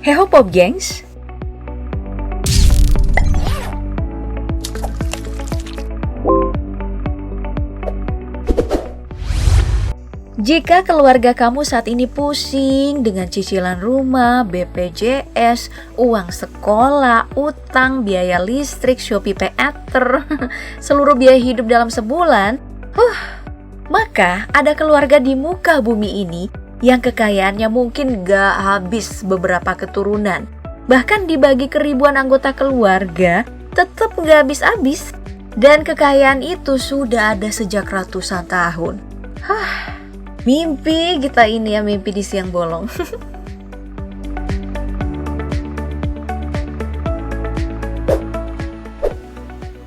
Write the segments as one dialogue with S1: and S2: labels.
S1: Heho Pop Gengs. Jika keluarga kamu saat ini pusing dengan cicilan rumah, BPJS, uang sekolah, utang, biaya listrik, Shopee Pay-Ether, seluruh biaya hidup dalam sebulan, maka ada keluarga di muka bumi ini yang kekayaannya mungkin gak habis beberapa keturunan. Bahkan dibagi ke ribuan anggota keluarga, tetap gak habis-habis. Dan kekayaan itu sudah ada sejak ratusan tahun. Mimpi kita ini ya, mimpi di siang bolong.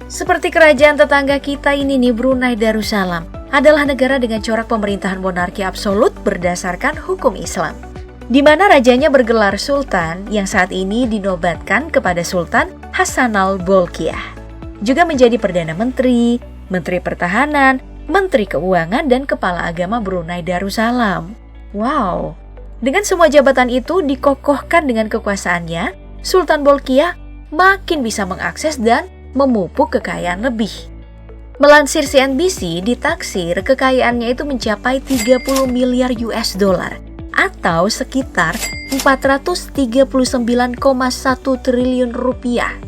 S1: Seperti kerajaan tetangga kita ini nih, Brunei Darussalam adalah negara dengan corak pemerintahan monarki absolut berdasarkan hukum Islam, di mana rajanya bergelar Sultan yang saat ini dinobatkan kepada Sultan Hassanal Bolkiah. Juga menjadi Perdana Menteri, Menteri Pertahanan, Menteri Keuangan, dan Kepala Agama Brunei Darussalam. Wow! Dengan semua jabatan itu dikokohkan dengan kekuasaannya, Sultan Bolkiah makin bisa mengakses dan memupuk kekayaan lebih. Melansir CNBC, ditaksir kekayaannya itu mencapai 30 miliar US dollar atau sekitar 439,1 triliun rupiah.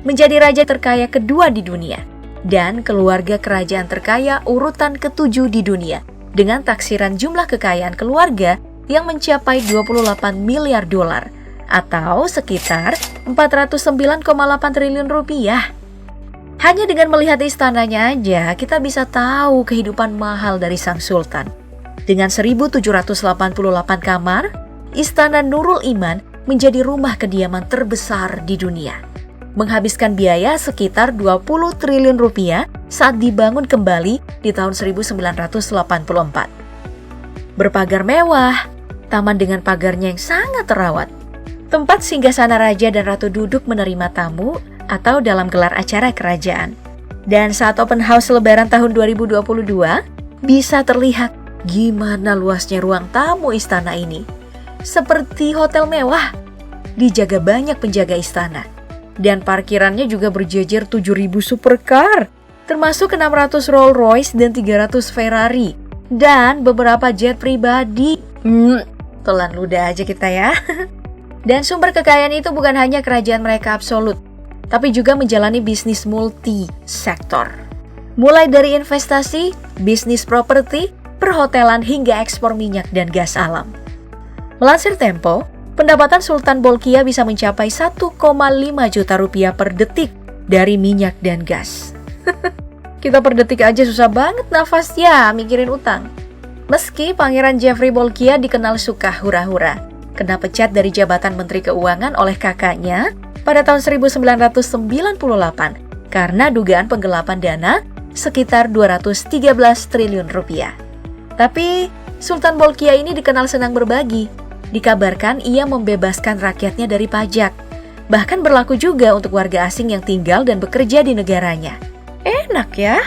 S1: Menjadi raja terkaya kedua di dunia dan keluarga kerajaan terkaya urutan ke-7 di dunia dengan taksiran jumlah kekayaan keluarga yang mencapai 28 miliar dolar atau sekitar 409,8 triliun rupiah. Hanya dengan melihat istananya aja kita bisa tahu kehidupan mahal dari sang sultan. Dengan 1788 kamar, Istana Nurul Iman menjadi rumah kediaman terbesar di dunia. Menghabiskan biaya sekitar 20 triliun rupiah saat dibangun kembali di tahun 1984. Berpagar mewah, taman dengan pagarnya yang sangat terawat, tempat singgasana raja dan ratu duduk menerima tamu atau dalam gelar acara kerajaan. Dan saat open house lebaran tahun 2022, bisa terlihat gimana luasnya ruang tamu istana ini. Seperti hotel mewah, dijaga banyak penjaga istana. Dan parkirannya juga berjejer 7.000 supercar, termasuk 600 Rolls Royce dan 300 Ferrari, dan beberapa jet pribadi. Telan ludah aja kita ya. Dan sumber kekayaan itu bukan hanya kerajaan mereka absolut, tapi juga menjalani bisnis multi-sektor. Mulai dari investasi, bisnis properti, perhotelan hingga ekspor minyak dan gas alam. Melansir Tempo, pendapatan Sultan Bolkiah bisa mencapai 1,5 juta rupiah per detik dari minyak dan gas. Kita per detik aja susah banget nafas ya mikirin utang. Meski Pangeran Jeffrey Bolkiah dikenal suka hura-hura, kena pecat dari jabatan Menteri Keuangan oleh kakaknya pada tahun 1998 karena dugaan penggelapan dana sekitar 213 triliun rupiah. Tapi Sultan Bolkiah ini dikenal senang berbagi. Dikabarkan ia membebaskan rakyatnya dari pajak. Bahkan berlaku juga untuk warga asing yang tinggal dan bekerja di negaranya. Enak ya?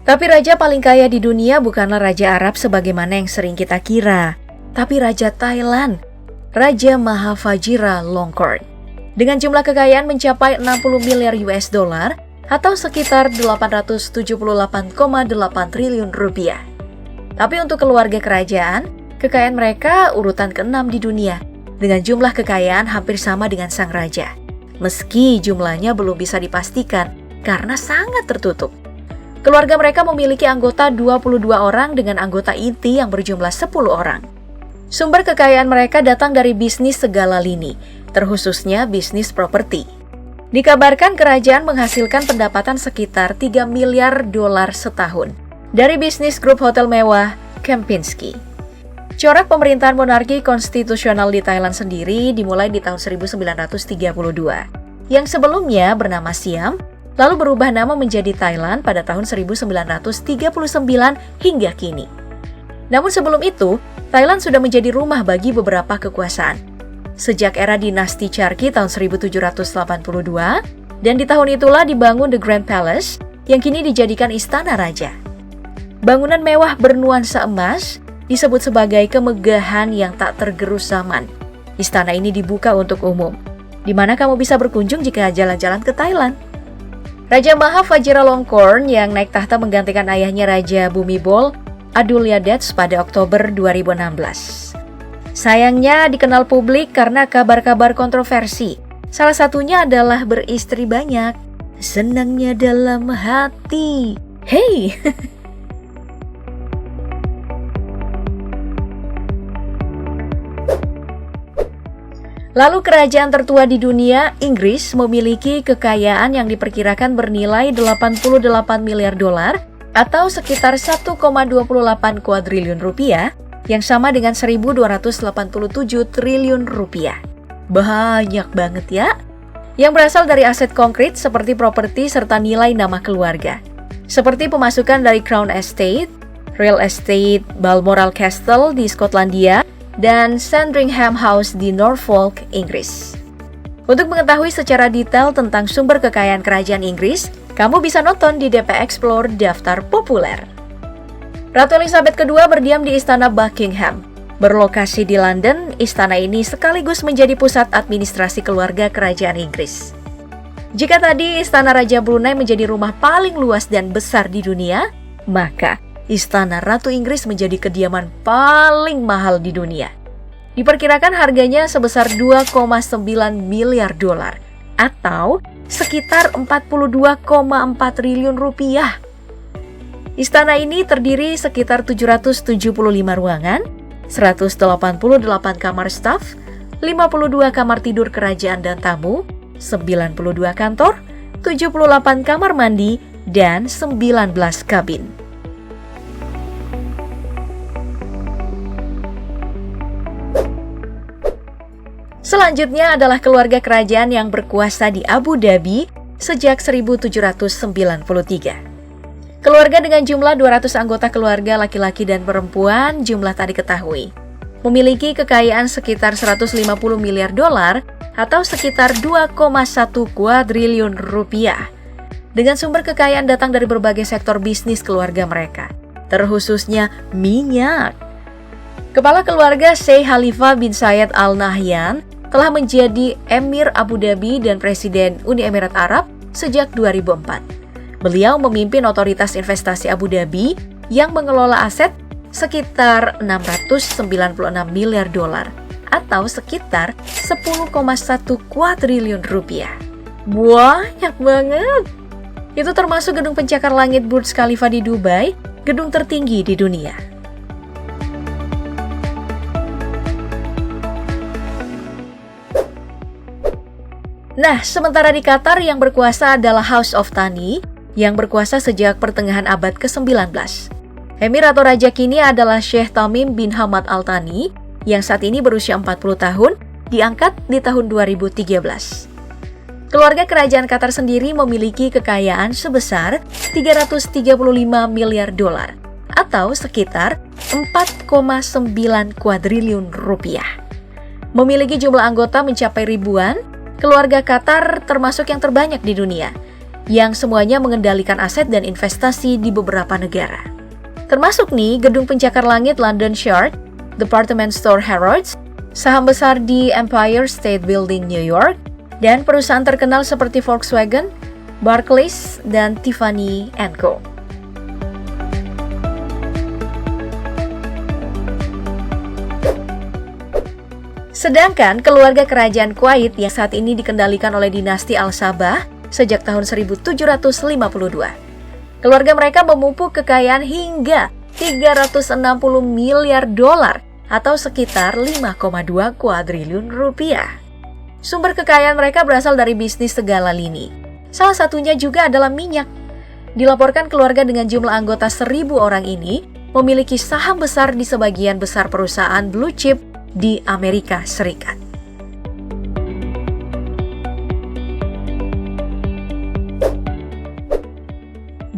S1: Tapi raja paling kaya di dunia bukanlah Raja Arab sebagaimana yang sering kita kira, tapi Raja Thailand, Raja Mahavajiralongkorn. Dengan jumlah kekayaan mencapai 60 miliar US dollar atau sekitar 878,8 triliun rupiah. Tapi untuk keluarga kerajaan, kekayaan mereka urutan ke-6 di dunia, dengan jumlah kekayaan hampir sama dengan sang raja. Meski jumlahnya belum bisa dipastikan karena sangat tertutup. Keluarga mereka memiliki anggota 22 orang dengan anggota inti yang berjumlah 10 orang. Sumber kekayaan mereka datang dari bisnis segala lini, terkhususnya bisnis properti. Dikabarkan kerajaan menghasilkan pendapatan sekitar 3 miliar dolar setahun dari bisnis grup hotel mewah Kempinski. Corak pemerintahan monarki konstitusional di Thailand sendiri dimulai di tahun 1932, yang sebelumnya bernama Siam, lalu berubah nama menjadi Thailand pada tahun 1939 hingga kini. Namun sebelum itu, Thailand sudah menjadi rumah bagi beberapa kekuasaan. Sejak era dinasti Charki tahun 1782, dan di tahun itulah dibangun The Grand Palace yang kini dijadikan istana raja. Bangunan mewah bernuansa emas disebut sebagai kemegahan yang tak tergerus zaman. Istana ini dibuka untuk umum, di mana kamu bisa berkunjung jika jalan-jalan ke Thailand. Raja Maha Vajiralongkorn yang naik tahta menggantikan ayahnya Raja Bhumibol Adulyadej pada Oktober 2016. Sayangnya dikenal publik karena kabar-kabar kontroversi. Salah satunya adalah beristri banyak. Senangnya dalam hati. Hey! Lalu kerajaan tertua di dunia, Inggris, memiliki kekayaan yang diperkirakan bernilai 88 miliar dolar atau sekitar 1,28 kuadriliun rupiah yang sama dengan 1.287 triliun rupiah. Banyak banget ya, yang berasal dari aset konkret seperti properti serta nilai nama keluarga. Seperti pemasukan dari Crown Estate, Real Estate Balmoral Castle di Skotlandia, dan Sandringham House di Norfolk, Inggris. Untuk mengetahui secara detail tentang sumber kekayaan kerajaan Inggris, kamu bisa nonton di DP Explore Daftar Populer. Ratu Elizabeth II berdiam di Istana Buckingham. Berlokasi di London, istana ini sekaligus menjadi pusat administrasi keluarga kerajaan Inggris. Jika tadi Istana Raja Brunei menjadi rumah paling luas dan besar di dunia, maka Istana Ratu Inggris menjadi kediaman paling mahal di dunia. Diperkirakan harganya sebesar 2,9 miliar dolar atau sekitar 42,4 triliun rupiah. Istana ini terdiri sekitar 775 ruangan, 188 kamar staf, 52 kamar tidur kerajaan dan tamu, 92 kantor, 78 kamar mandi, dan 19 kabin. Selanjutnya adalah keluarga kerajaan yang berkuasa di Abu Dhabi sejak 1793. Keluarga dengan jumlah 200 anggota keluarga laki-laki dan perempuan, jumlah tak diketahui. Memiliki kekayaan sekitar 150 miliar dolar atau sekitar 2,1 kuadriliun rupiah. Dengan sumber kekayaan datang dari berbagai sektor bisnis keluarga mereka, terkhususnya minyak. Kepala keluarga Sheikh Khalifa bin Zayed Al Nahyan telah menjadi Emir Abu Dhabi dan Presiden Uni Emirat Arab sejak 2004. Beliau memimpin otoritas investasi Abu Dhabi yang mengelola aset sekitar 696 miliar dolar atau sekitar 10,1 kuadriliun rupiah. Banyak banget! Itu termasuk gedung pencakar langit Burj Khalifa di Dubai, gedung tertinggi di dunia. Nah, sementara di Qatar yang berkuasa adalah House of Thani, yang berkuasa sejak pertengahan abad ke-19. Emir atau raja kini adalah Sheikh Tamim bin Hamad Al Thani, yang saat ini berusia 40 tahun, diangkat di tahun 2013. Keluarga kerajaan Qatar sendiri memiliki kekayaan sebesar 335 miliar dolar, atau sekitar 4,9 kuadriliun rupiah. Memiliki jumlah anggota mencapai ribuan, keluarga Qatar termasuk yang terbanyak di dunia, yang semuanya mengendalikan aset dan investasi di beberapa negara. Termasuk nih gedung pencakar langit London Shard, Department Store Harrods, saham besar di Empire State Building New York, dan perusahaan terkenal seperti Volkswagen, Barclays, dan Tiffany & Co. Sedangkan keluarga kerajaan Kuwait yang saat ini dikendalikan oleh dinasti Al-Sabah sejak tahun 1752. Keluarga mereka memupuk kekayaan hingga 360 miliar dolar atau sekitar 5,2 kuadriliun rupiah. Sumber kekayaan mereka berasal dari bisnis segala lini. Salah satunya juga adalah minyak. Dilaporkan keluarga dengan jumlah anggota 1.000 orang ini memiliki saham besar di sebagian besar perusahaan blue chip di Amerika Serikat.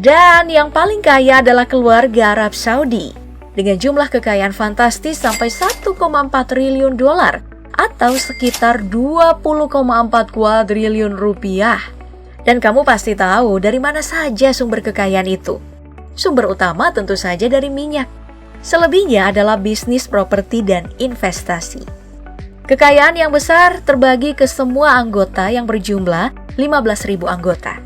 S1: Dan yang paling kaya adalah keluarga Arab Saudi dengan jumlah kekayaan fantastis sampai 1,4 triliun dolar atau sekitar 20,4 kuadriliun rupiah. Dan kamu pasti tahu dari mana saja sumber kekayaan itu. Sumber utama tentu saja dari minyak. Selebihnya adalah bisnis properti dan investasi. Kekayaan yang besar terbagi ke semua anggota yang berjumlah 15.000 anggota.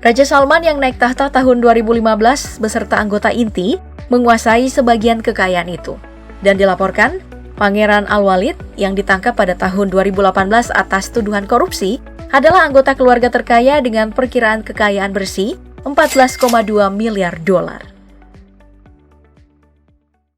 S1: Raja Salman yang naik tahta tahun 2015 beserta anggota inti menguasai sebagian kekayaan itu. Dan dilaporkan, Pangeran Al-Walid yang ditangkap pada tahun 2018 atas tuduhan korupsi adalah anggota keluarga terkaya dengan perkiraan kekayaan bersih $14,2 miliar.